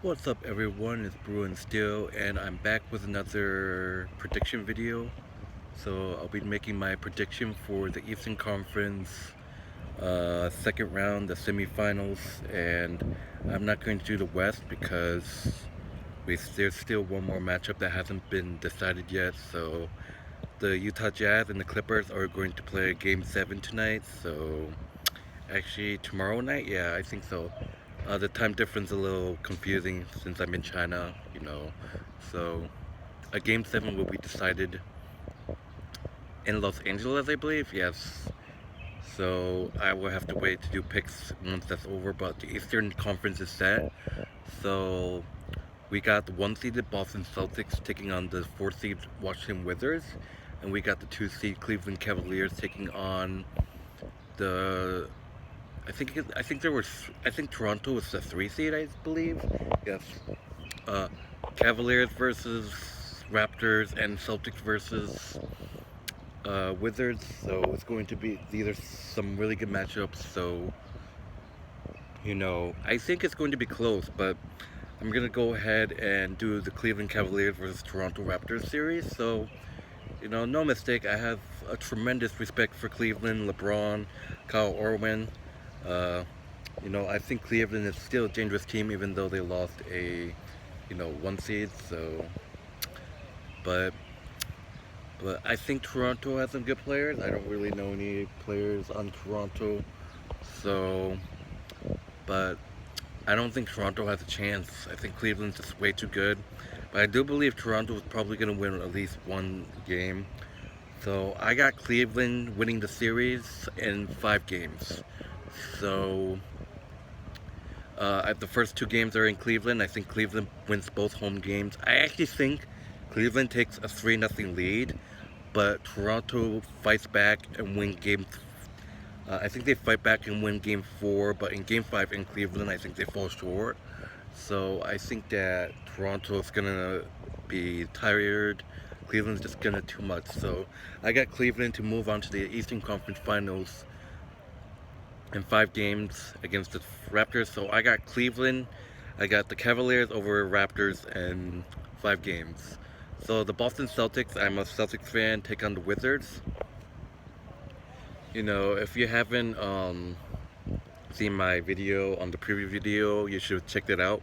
What's up everyone, it's Bruin Still and I'm back with another prediction video. So I'll be making my prediction for the Eastern Conference second round, the semifinals, and I'm not going to do the West because there's still one more matchup that hasn't been decided yet. So the Utah Jazz and the Clippers are going to play Game 7 tonight, so actually tomorrow night, yeah, I think so. The time difference is a little confusing since I'm in China. So a game 7 will be decided in Los Angeles, I believe, yes. So I will have to wait to do picks once that's over, but the Eastern Conference is set. So we got the 1-seeded Boston Celtics taking on the 4-seed Washington Wizards, and we got the 2-seed Cleveland Cavaliers taking on the I think Toronto was the 3-seed, I believe. Yes. Uh, Cavaliers versus Raptors and Celtics versus Wizards. So it's going to be, these are some really good matchups. So I think it's going to be close, but I'm gonna go ahead and do the Cleveland Cavaliers versus Toronto Raptors series. So no mistake. I have a tremendous respect for Cleveland, LeBron, Kyle Irving. Uh, I think Cleveland is still a dangerous team, even though they lost a, 1 seed. So, but I think Toronto has some good players. I don't really know any players on Toronto, so, but I don't think Toronto has a chance. I think Cleveland's just way too good. But I do believe Toronto is probably going to win at least one game. So I got Cleveland winning the series in 5 games. So the first 2 games are in Cleveland. I think Cleveland wins both home games. I actually think Cleveland takes a 3-0 lead, but Toronto fights back and win game. I think they fight back and win game 4, but in game 5 in Cleveland, I think they fall short. So I think that Toronto is gonna be tired. Cleveland's just gonna too much. So I got Cleveland to move on to the Eastern Conference Finals in 5 games against the Raptors. So I got Cleveland, I got the Cavaliers over Raptors in 5 games. So the Boston Celtics, I'm a Celtics fan, take on the Wizards. If you haven't seen my video on the preview video, you should check that out.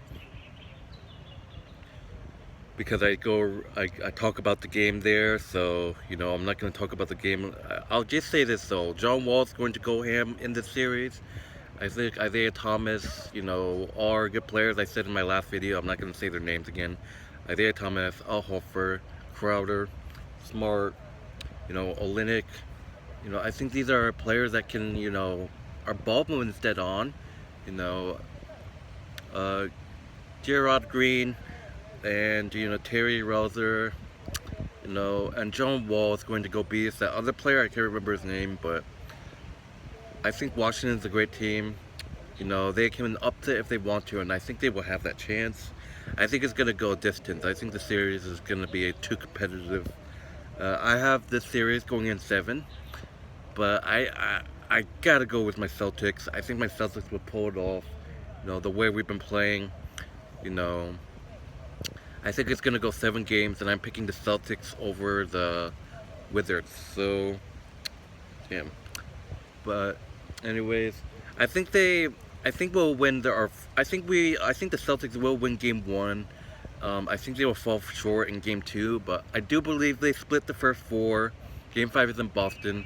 Because I talk about the game there, so I'm not going to talk about the game. I'll just say this though: John Wall's going to go ham in this series. I think Isaiah Thomas, all are good players. I said in my last video, I'm not going to say their names again. Isaiah Thomas, Al Horford, Crowder, Smart, Olynyk. I think these are players that can, are ball moving dead on. You know, uh, Gerard Green and Terry Rozier, and John Wall is going to go beast. That other player, I can't remember his name, but I think Washington's a great team. They can upset if they want to, and I think they will have that chance. I think it's going to go distance. I think the series is going to be too competitive. I have this series going in 7, but I gotta go with my Celtics. I think my Celtics will pull it off. The way we've been playing, you know. I think it's going to go 7 games, and I'm picking the Celtics over the Wizards. So, yeah. But, anyways, I think we'll win I think the Celtics will win game 1. I think they will fall short in game 2, but I do believe they split the first 4. Game 5 is in Boston.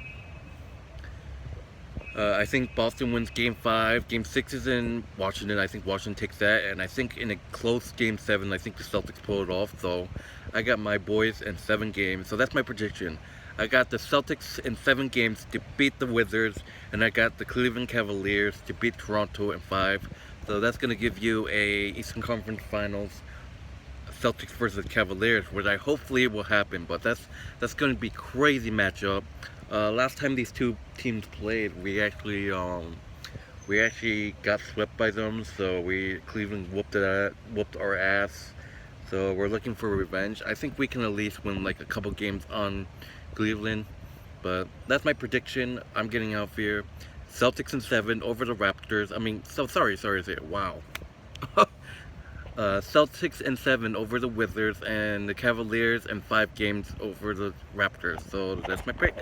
I think Boston wins game 5. Game 6 is in Washington. I think Washington takes that. And I think in a close game 7, I think the Celtics pull it off. So I got my boys in 7 games. So that's my prediction. I got the Celtics in 7 games to beat the Wizards. And I got the Cleveland Cavaliers to beat Toronto in 5. So that's going to give you a Eastern Conference Finals Celtics versus Cavaliers, which I hopefully will happen. But that's going to be crazy matchup. Last time these 2 teams played, we actually got swept by them. So Cleveland whooped our ass. So we're looking for revenge. I think we can at least win like a couple games on Cleveland. But that's my prediction. I'm getting out here. Celtics in 7 over the Raptors. I mean, so sorry. Wow. Celtics in 7 over the Wizards, and the Cavaliers in 5 games over the Raptors. So that's my pick.